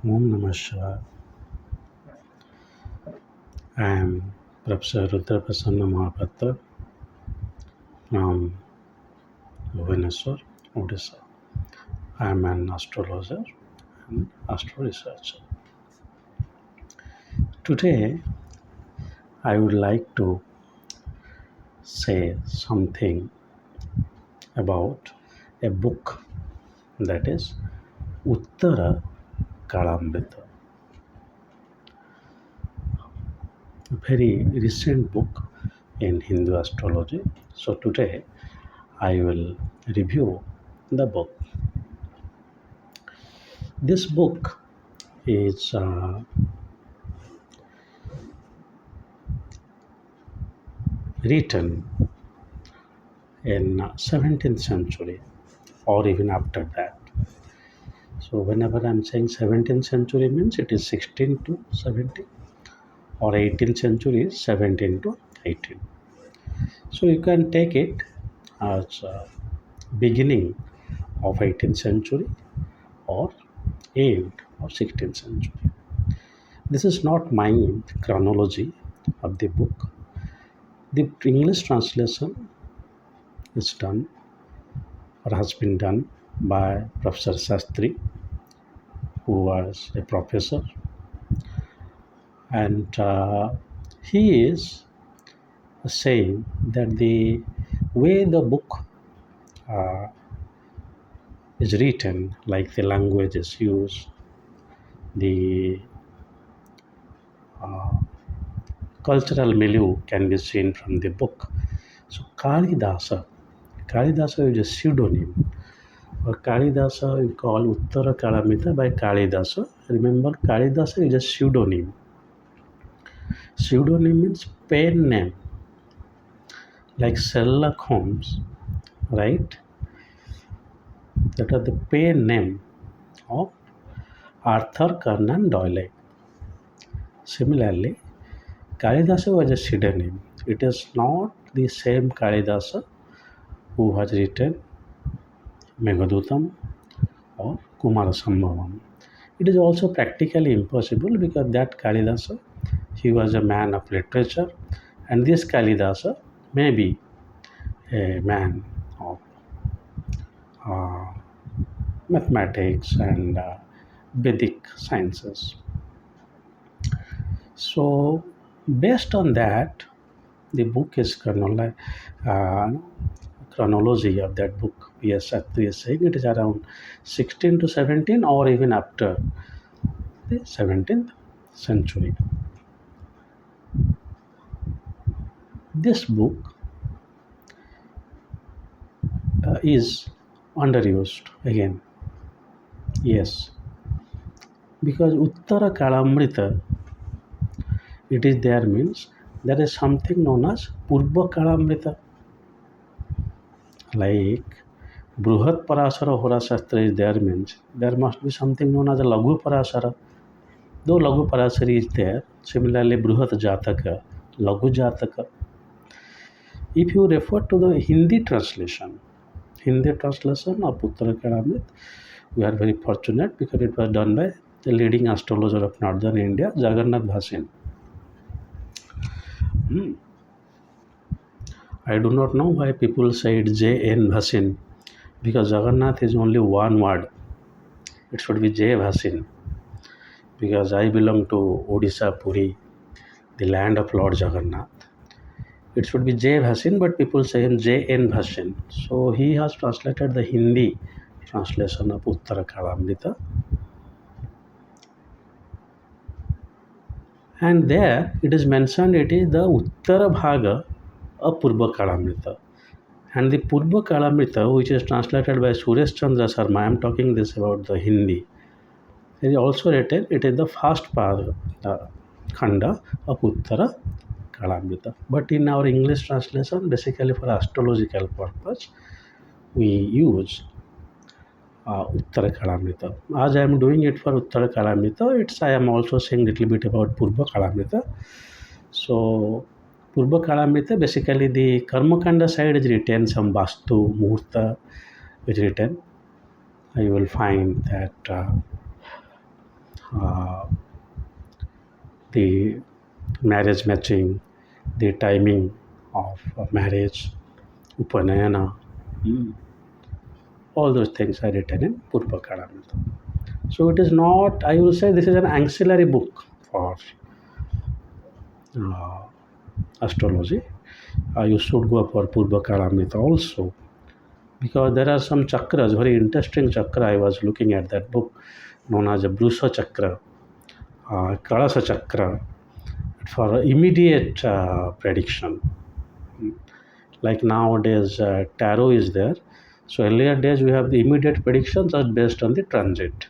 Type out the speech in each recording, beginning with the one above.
Om Namah Shivaya. I am Professor rudramohapatra from Bhubaneswar, Odisha. I am an astrologer and astro researcher. Today, I would like to say something about a book that is Uttara Kalamrita, a very recent book in Hindu astrology. So today, I will review the book. This book is written in 17th century or even after that. So whenever I'm saying 17th century means it is 16 to 17 or 18th century is 17 to 18. So you can take it as beginning of 18th century or end of 16th century. This is not my chronology of the book. The English translation is done or has been done by Professor Sastri, who was a professor, and he is saying that the way the book uh, is written, like the language is used, the uh, cultural milieu can be seen from the book. So Kalidasa is a pseudonym. Or Kalidasa is called Uttara Kalamrita by Kalidasa. Remember, Kalidasa is a pseudonym. Pseudonym means pen name, like Sherlock Holmes, right? That are the pen name of Arthur Conan Doyle. Similarly, Kalidasa was a pseudonym. It is not the same Kalidasa who has written Meghadutam or Kumarasambhavam. It is also practically impossible because that Kalidasa, he was a man of literature, and this Kalidasa may be a man of uh, mathematics and Vedic sciences. So, based on that, the book is chronology of that book. Yes, Satri is saying it is around 16 to 17 or even after the 17th century. This book is underused again. Yes, because Uttara Kalamrita, it is there means there is something known as Purva Kalamrita, like Bruhat Parasara Hora Shastra is there means there must be something known as a Laghu Parasara. Though Laghu Parasara is there, similarly Bruhat Jataka, Laghu Jataka. If you refer to the Hindi translation of Uttara Kalamrita, we are very fortunate because it was done by the leading astrologer of northern India, Jagannath Bhasin. I do not know why people say it J.N. Bhasin because Jagannath is only one word. It should be J. Bhasin because I belong to Odisha, Puri, the land of Lord Jagannath. It should be J. Bhasin, but people say him J.N. Bhasin. So he has translated the Hindi translation of Uttara Kalamrita. And there it is mentioned it is the Uttara Bhaga of Purva Kalamrita. And the Purva Kalamrita, which is translated by Suresh Chandra Sharma, I am talking this about the Hindi. It is also written, it is the first part, Khanda of Uttara Kalamrita. But in our English translation, basically for astrological purpose, we use Uttara Kalamrita. As I am doing it for Uttara Kalamrita, I am also saying little bit about Purva Kalamrita. So, Purva Kalamrita, basically the Karmakanda side is written, some Vastu, Muhurta is written. You will find that uh, the marriage matching, the timing of marriage, Upanayana, all those things are written in Purva Kalamrita. So it is not, I will say this is an ancillary book for uh, astrology. You should go for Purva Kalamrita also, because there are some chakras, very interesting chakra. I was looking at that book known as a Brusa Chakra, Kalasa Chakra, for immediate prediction. Like nowadays, tarot is there. So earlier days we have the immediate predictions are based on the transit.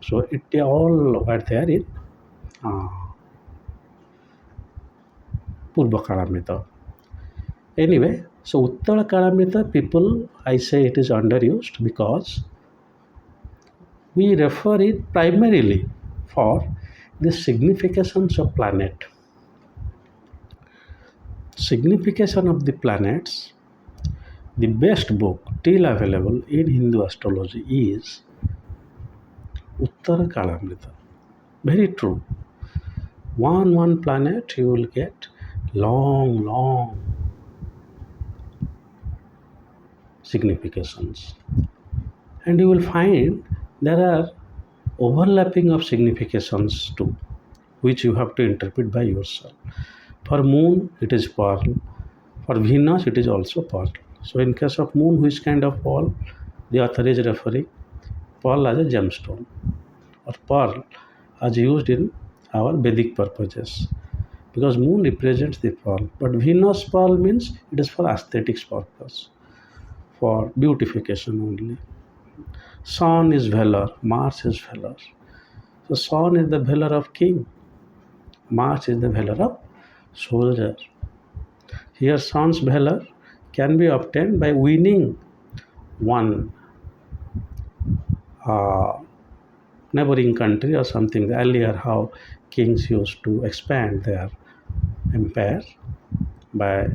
So it they all were there in uh, Purva Kalamrita. Anyway, so Uttara Kalamrita people, I say it is underused because we refer it primarily for the significations of planet. Signification of the planets, the best book still available in Hindu astrology is Uttara Kalamrita. Very true. One planet you will get long significations. And you will find there are overlapping of significations too, which you have to interpret by yourself. For moon, it is pearl. For Venus, it is also pearl. So in case of moon, which kind of pearl? The author is referring pearl as a gemstone, or pearl as used in our Vedic purposes. Because moon represents the pearl, but Venus pearl means it is for aesthetics purpose, for beautification only. Sun is valor, Mars is valor. So Sun is the valor of king, Mars is the valor of soldier. Here Sun's valor can be obtained by winning one uh, neighboring country or something. Earlier, how kings used to expand their empire by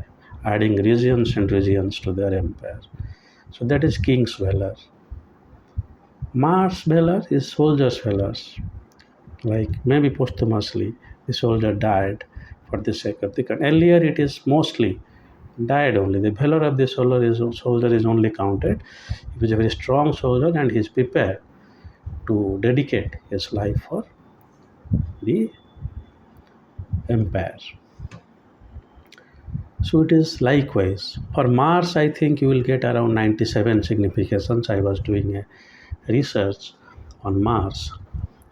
adding regions and regions to their empire. So that is king's valor. Mars valor is soldier's valor. Like maybe posthumously, the soldier died for the sake of the country. Earlier, it is mostly died only. The valor of the soldier is only counted if he is a very strong soldier and he is prepared to dedicate his life for the empire. So it is likewise. For Mars, I think you will get around 97 significations. I was doing a research on Mars.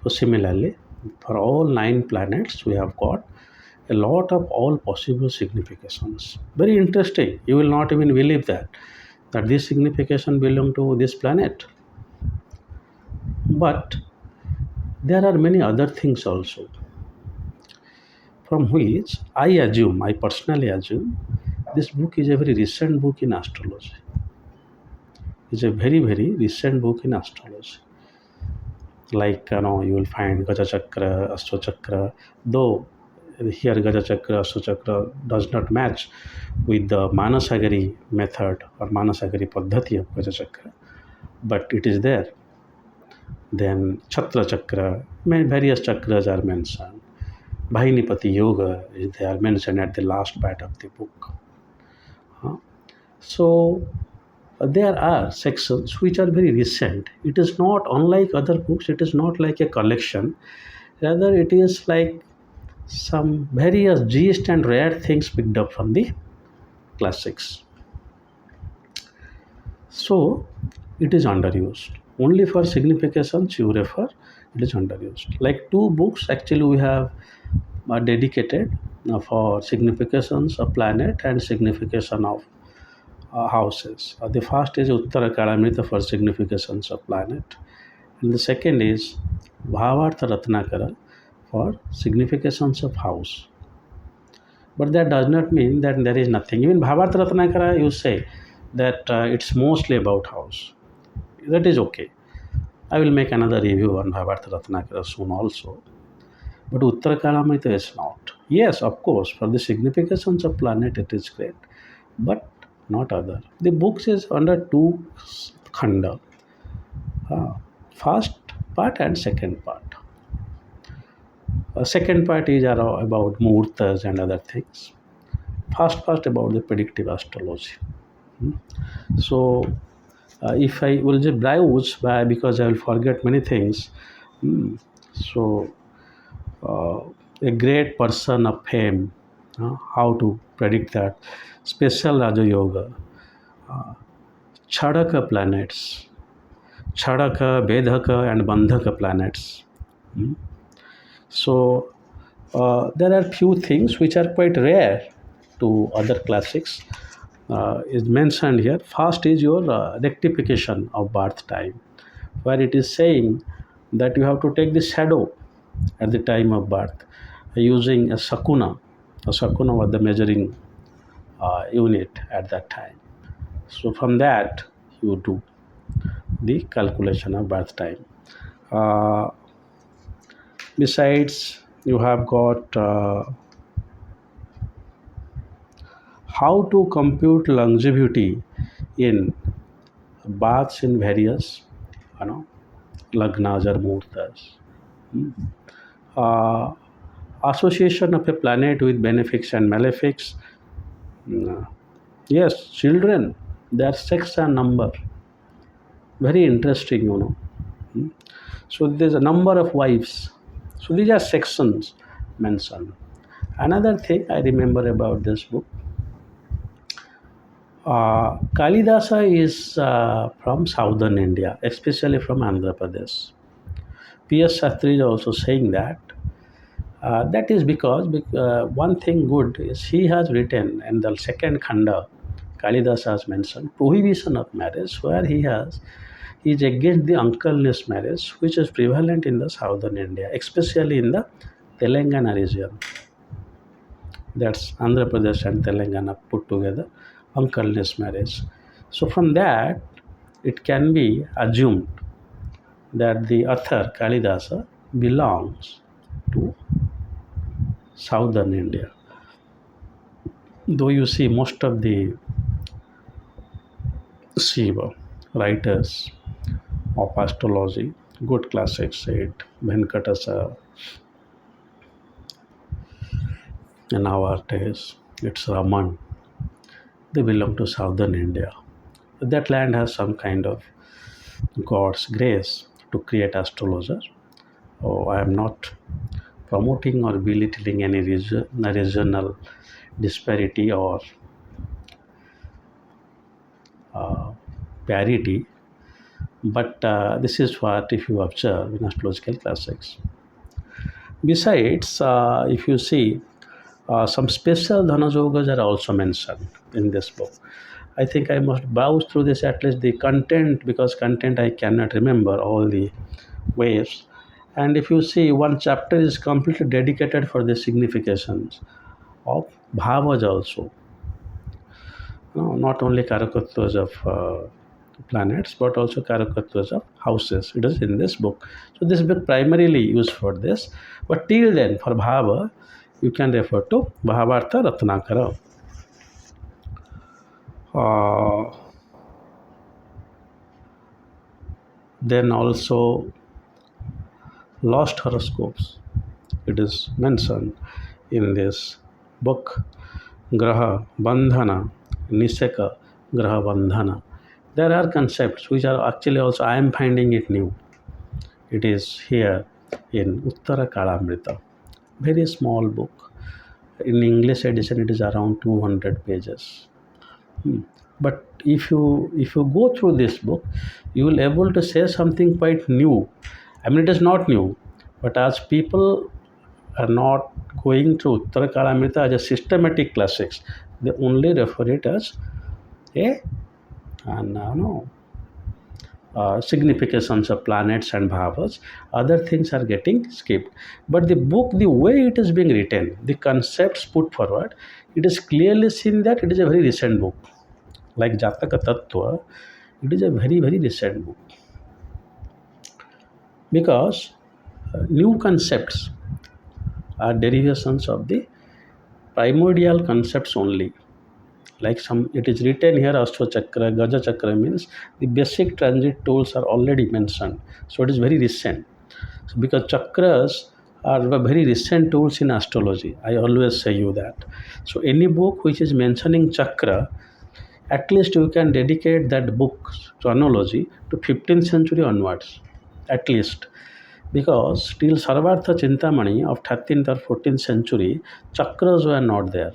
So similarly, for all 9 planets, we have got a lot of all possible significations. Very interesting. You will not even believe that this signification belong to this planet. But there are many other things also, from which I personally assume, this book is a very recent book in astrology. It's a very recent book in astrology. Like you will find Gaja Chakra, Astro Chakra, though here Gaja Chakra, Astro Chakra does not match with the Manasagari method or Manasagari Paddhati of Gaja Chakra, but it is there. Then Chatra Chakra, various chakras are mentioned. Bhainipati Yoga is there mentioned at the last part of the book. So there are sections which are very recent. It is not unlike other books, it is not like a collection. Rather, it is like some various gist and rare things picked up from the classics. So it is underused. Only for significations you refer, it is underused. Like 2 books actually we have dedicated for significations of planet and signification of houses. The first is Uttara Kalamrita for significations of planet, and the second is Bhavartha Ratnakara for significations of house. But that does not mean that there is nothing. Even Bhavartha Ratnakara, you say that it's mostly about house. That is okay. I will make another review on Bhavartha Ratnakara soon also. But Uttara Kalamrita is not. Yes, of course, for the significations of planet it is great, but not other. The books is under 2 khanda, first part and second part. Second part is about muhurtas and other things. First part about the predictive astrology. Hmm. So if I will just browse by, because I will forget many things. Hmm. So uh, a great person of fame, how to predict that. Special Raja Yoga, Chadaka planets, Chadaka, Vedaka, and Bandhaka planets. Hmm. So there are few things which are quite rare to other classics. Is mentioned here. First is your rectification of birth time, where it is saying that you have to take the shadow at the time of birth using a sakuna. A sakuna was the measuring unit at that time. So from that you do the calculation of birth time. Uh, Besides, you have got how to compute longevity in baths in various, you know, lagnas or muhurtas. Hmm. Uh, Association of a planet with benefics and malefics. Mm, yes, children, their sex and number. Very interesting, you know. Hmm. So there's a number of wives. So these are sections mentioned. Another thing I remember about this book, Kalidasa is from southern India, especially from Andhra Pradesh. P.S. Shastri is also saying that. That is because one thing good is he has written in the second khanda, Kalidas has mentioned prohibition of marriage, where he is against the uncleness marriage, which is prevalent in the southern India, especially in the Telangana region. That's Andhra Pradesh and Telangana put together, uncleness marriage. So from that, it can be assumed that the author Kalidasa belongs to southern India. Though you see most of the Shiva writers of astrology, good classics, said Venkatasa and our days, it's Raman, they belong to southern India. That land has some kind of God's grace to create astrologer. Oh, I am not promoting or belittling any regional disparity or uh, parity, but this is what if you observe in astrological classics. Besides, if you see, some special dhanajogas are also mentioned in this book. I think I must browse through this, at least the content, because content I cannot remember all the waves. And if you see, one chapter is completely dedicated for the significations of bhavas also. No, not only karakatras of planets, but also karakatras of houses. It is in this book. So this book primarily used for this. But till then, for bhava, you can refer to Bhavartha Ratnakara. Uh, then also lost horoscopes. It is mentioned in this book. Graha Bandhana, Niseka Graha Bandhana. There are concepts which are actually also I am finding it new. It is here in Uttara Kalamrita. Very small book. In English edition, it is around 200 pages. Hmm. But if you go through this book, you will able to say something quite new. I mean, it is not new, but as people are not going through Uttara Kalamrita as a systematic classics, they only refer it as a and no significations of planets and bhavas. Other things are getting skipped. But the book, the way it is being written, the concepts put forward, it is clearly seen that it is a very recent book. Like Jataka Tattva, it is a very, very recent book. Because new concepts are derivations of the primordial concepts only. Like some, it is written here Ashwa Chakra, Gaja Chakra means the basic transit tools are already mentioned. So it is very recent. So because chakras are the very recent tools in astrology. I always say you that. So any book which is mentioning chakra, at least you can dedicate that book to astrology to 15th century onwards, at least. Because till Sarvartha Chintamani of 13th or 14th century, chakras were not there.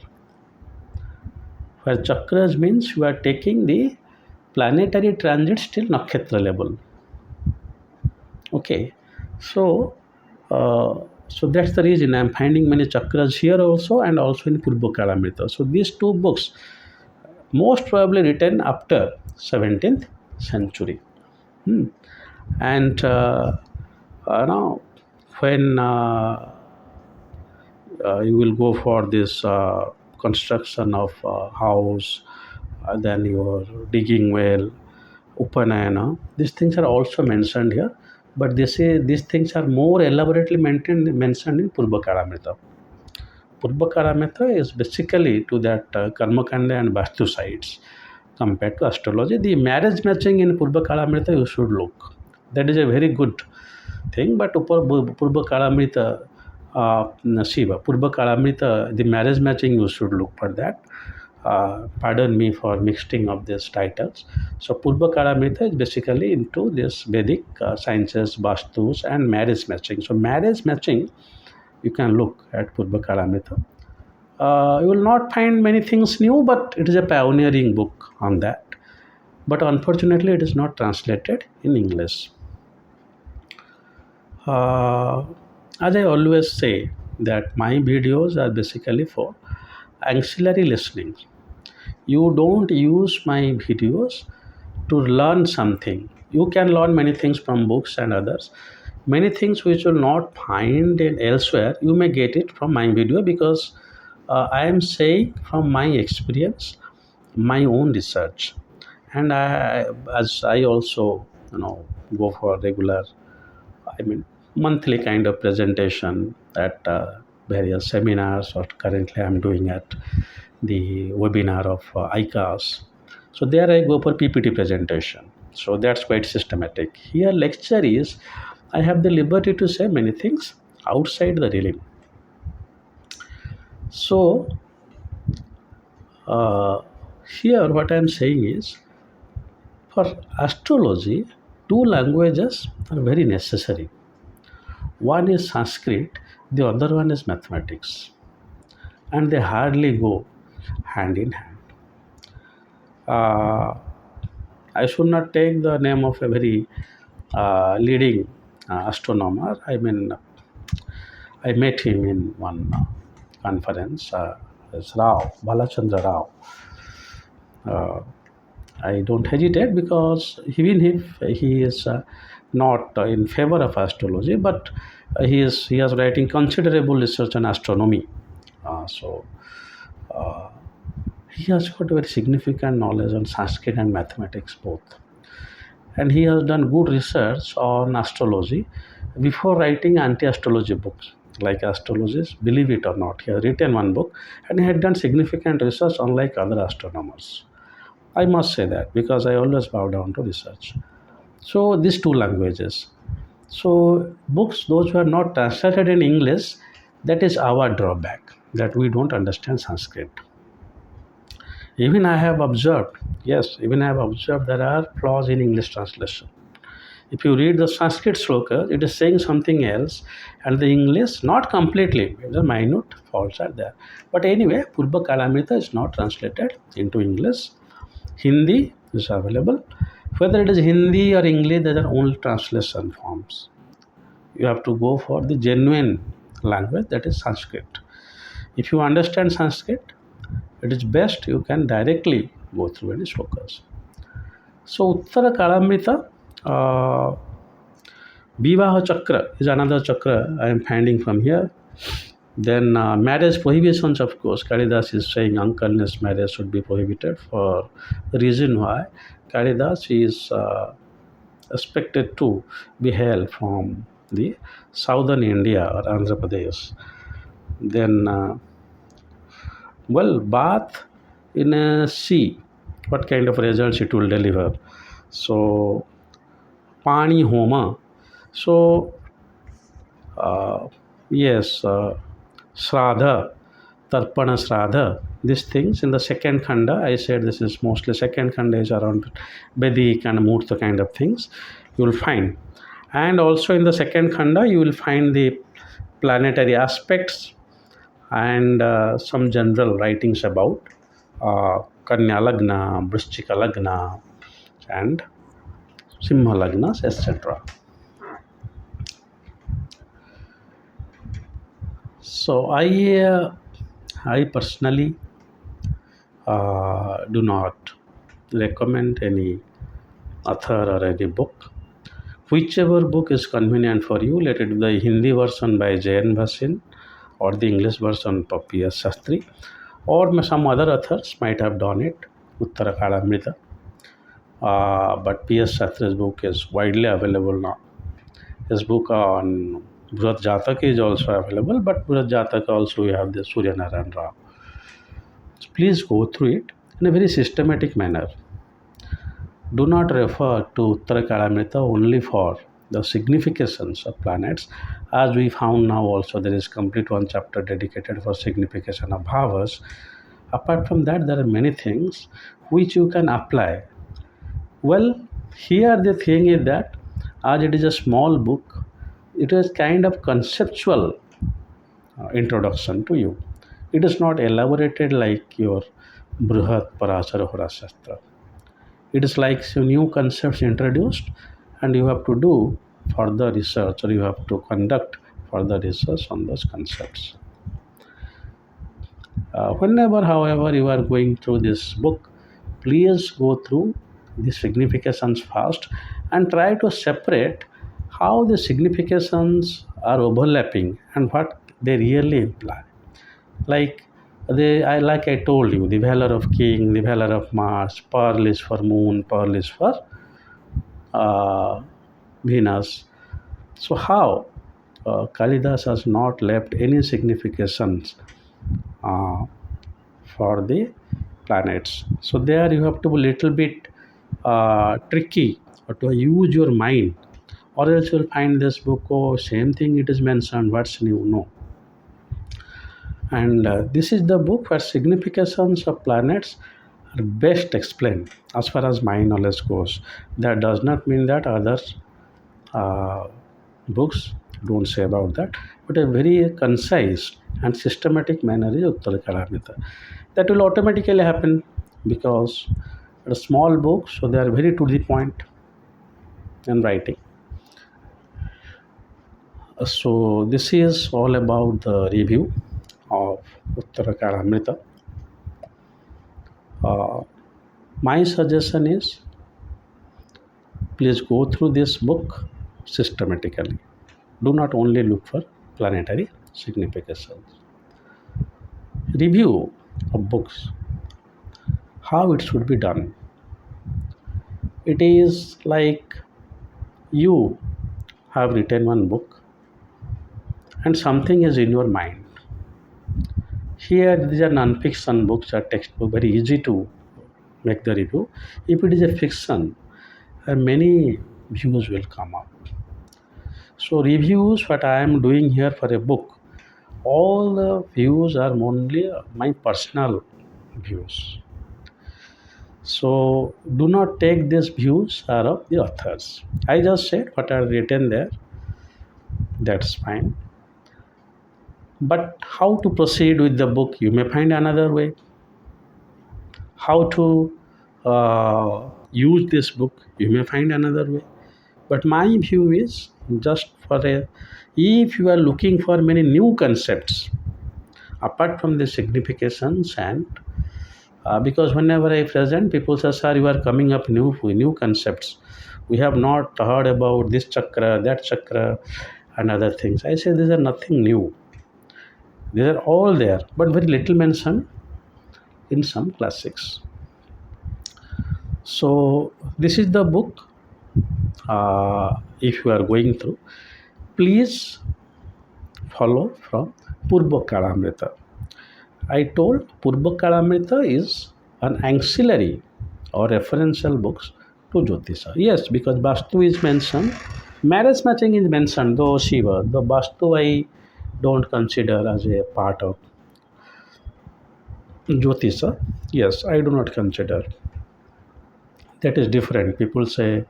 Where chakras means you are taking the planetary transits till nakshatra level. Okay, so uh, so that's the reason I'm finding many chakras here also and also in Purva Kalamrita. So these two books most probably written after 17th century. Hmm. And now when you will go for this construction of house, then you're digging well, Upanayana. These things are also mentioned here, but they say these things are more elaborately mentioned in Purva Kalamrita. Purva Kalamrita is basically to that Karmakanda and Vastu sides compared to astrology. The marriage matching in Purva Kalamrita you should look. That is a very good thing, but Purva Kalamrita, Shiva, Purva Kalamrita, the marriage matching you should look for that. Pardon me for mixing of these titles. So Purva Kalamrita is basically into this Vedic sciences, Vastus and marriage matching. So marriage matching, you can look at Purva Kalamrita. You will not find many things new, but it is a pioneering book on that. But unfortunately, it is not translated in English. Uh, as I always say, that my videos are basically for ancillary listening. You don't use my videos to learn something. You can learn many things from books and others. Many things which you will not find in elsewhere, you may get it from my video because I am saying from my experience, my own research, and as I also go for regular, I mean, monthly kind of presentation at various seminars, or currently I'm doing at the webinar of ICAS. So there I go for PPT presentation. So that's quite systematic. Here lecture is, I have the liberty to say many things outside the realm. So uh, here what I'm saying is, for astrology, two languages are very necessary. One is Sanskrit, the other one is mathematics, and they hardly go hand in hand. Uh, I should not take the name of a very leading astronomer. I mean, I met him in one conference. It's Rao, Balachandra Rao. Uh, I don't hesitate because even if he is not in favor of astrology, but he is writing considerable research on astronomy. So he has got very significant knowledge on Sanskrit and mathematics both, and he has done good research on astrology before writing anti-astrology books. Like astrologists, believe it or not, he has written one book, and he had done significant research unlike other astronomers. I must say that because I always bow down to research. So these two languages. So books, those who are not translated in English, that is our drawback, that we don't understand Sanskrit. Even I have observed, yes, even I have observed there are flaws in English translation. If you read the Sanskrit sloka, it is saying something else, and the English, not completely, the minute faults are there. But anyway, Purva Kalamrita is not translated into English. Hindi is available. Whether it is Hindi or English, there are only translation forms. You have to go for the genuine language, that is Sanskrit. If you understand Sanskrit, it is best you can directly go through any slokas. So Uttara Kalamrita, Vivaha Chakra is another chakra I am finding from here. Then marriage prohibitions, of course, Kalidas is saying uncleness marriage should be prohibited for the reason why Kalidas is expected to be hailed from the southern India or Andhra Pradesh. Then, well, bath in a sea, what kind of results it will deliver. So, Pani Homa. So, Yes, Shraddha, Tarpana Shraddha, these things in the second khanda, I said this is mostly second khanda is around Vedic and Murta kind of things you will find. And also in the second khanda, you will find the planetary aspects and some general writings about Kanya Lagna, Vrishchika Lagna, and Simha Lagnas, etc. So I personally do not recommend any author or any book. Whichever book is convenient for you, let it be the Hindi version by Jayan Bhasin or the English version by P.S. Sastry, or some other authors might have done it, Uttara Kalamrita. But P.S. Sastri's book is widely available now. His book on Bhurat Jatak is also available, but Bhurat Jatak also we have the Surya Narayan Rao. So please go through it in a very systematic manner. Do not refer to Uttara Kalamrita only for the significations of planets. As we found now also there is complete one chapter dedicated for signification of bhavas. Apart from that, there are many things which you can apply. Well, here the thing is that as it is a small book, it is kind of conceptual introduction to you. It is not elaborated like your Bruhat Parasara Horashastra. It is like some new concepts introduced, and you have to do further research or you have to conduct further research on those concepts. Whenever, however, you are going through this book, please go through the significations first and try to separate how the significations are overlapping and what they really imply. Like like I told you, the valor of king, the valor of Mars, pearl is for moon, pearl is for uh, Venus. So how Kalidas has not left any significations uh, for the planets. So there you have to be a little bit tricky or to use your mind, or else you'll find this book, oh, same thing it is mentioned, what's new? No. And this is the book where significations of planets are best explained as far as my knowledge goes. That does not mean that other uh, books don't say about that, but a very concise and systematic manner is Uttara Kalamrita. That will automatically happen because a small book, so they are very to the point in writing. So this is all about the review of Uttara Kalamrita. Uh, my suggestion is please go through this book systematically. Do not only look for planetary significations. Review of books, how it should be done. It is like you have written one book and something is in your mind. Here, these are non-fiction books or textbook, very easy to make the review. If it is a fiction, many views will come up. So reviews, what I am doing here for a book, all the views are only my personal views. So do not take these views are of the authors. I just said what are written there, that's fine. But how to proceed with the book, you may find another way. How to use this book, you may find another way. But my view is just for a, if you are looking for many new concepts apart from the significations and because whenever I present, people say, sir, you are coming up new concepts. We have not heard about this chakra, that chakra, and other things. I say these are nothing new. These are all there, but very little mentioned in some classics. So this is the book. If you are going through, please follow from Purva Kalamrita. I told Purva Kalamrita is an ancillary or referential books to Jyotisha. Yes, because Vastu is mentioned, marriage matching is mentioned, though Shiva, the Vastu I don't consider as a part of Jyotisha. Yes, I do not consider. That is different. People say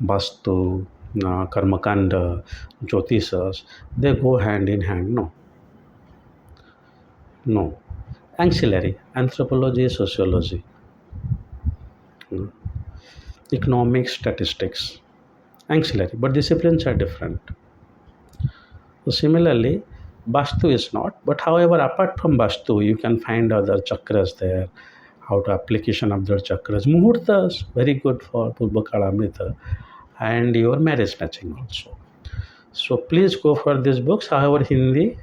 Vastu, Karmakanda, Jyotishas, they go hand in hand. No, no. Ancillary, anthropology, sociology, mm, economics, statistics, ancillary, but disciplines are different. So similarly, Vastu is not, but however, apart from Vastu, you can find other chakras there, how to application of their chakras. Muhurtas, very good for Purva Kalamrita and your marriage matching also. So please go for these books. However, Hindi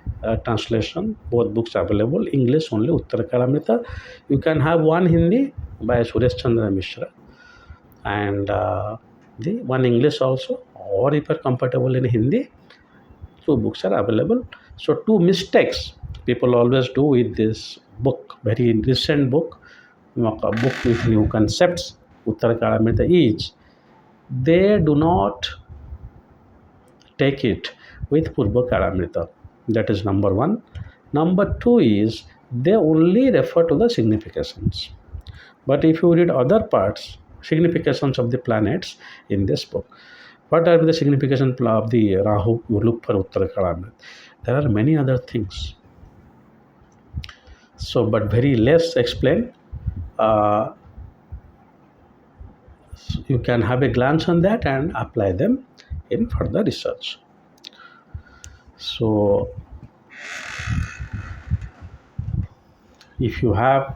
translation, both books available. English only Uttara Kalamrita. You can have one Hindi by Suresh Chandra Mishra and the one English also. Or if you are comfortable in Hindi, two books are available. So two mistakes people always do with this book, very recent book, a book with new concepts, Uttara Kalamrita each. They do not take it with Purva Kalamrita. That is number one. Number two is they only refer to the significations. But if you read other parts, significations of the planets in this book, what are the significations of the Rahu? You look for Uttara Kalamrita. There are many other things. So, but very less explained. Uh, you can have a glance on that and apply them in further research. So, if you have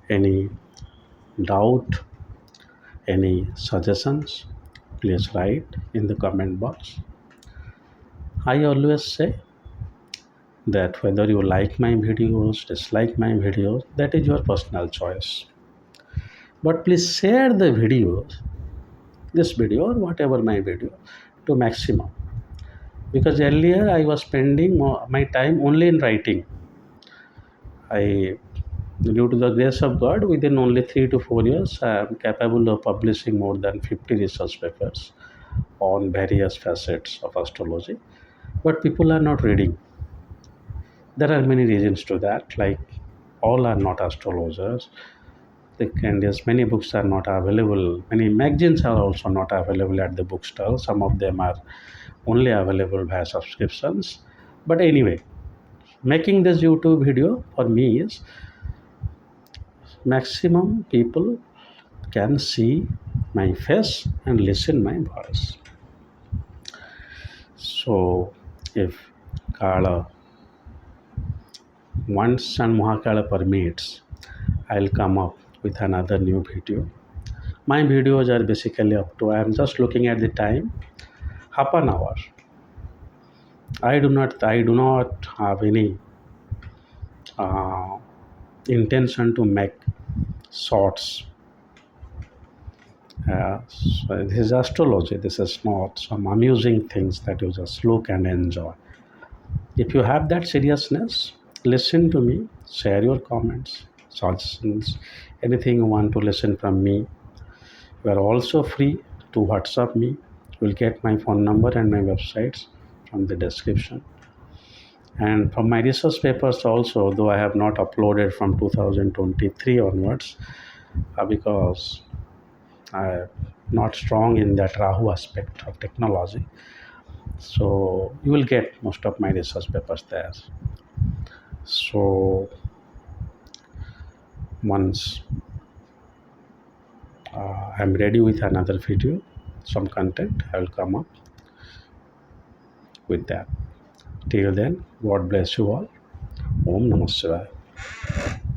any doubt, any suggestions, please write in the comment box. I always say that whether you like my videos, dislike my videos, that is your personal choice. But please share the videos, this video or whatever my video, to maximum. Because earlier I was spending my time only in writing. I, due to the grace of God, within only 3 to 4 years, I am capable of publishing more than 50 research papers on various facets of astrology. But people are not reading. There are many reasons to that, like all are not astrologers. And yes, many books are not available. Many magazines are also not available at the bookstore. Some of them are only available via subscriptions. But anyway, making this YouTube video for me is maximum people can see my face and listen my voice. So if Kala once and Mahakala permits, I'll come up with another new video. My videos are basically up to, I'm just looking at the time, half an hour. I do not have any uh, intention to make shorts. So this is astrology. This is not some amusing things that you just look and enjoy. If you have that seriousness, listen to me, share your comments, suggestions, anything you want to listen from me. You are also free to WhatsApp me. You will get my phone number and my websites from the description. And from my research papers also, though I have not uploaded from 2023 onwards, because I'm not strong in that Rahu aspect of technology. So you will get most of my research papers there. So once I'm ready with another video, some content, I will come up with that. Till then, God bless you all. Om Namah Shivaya.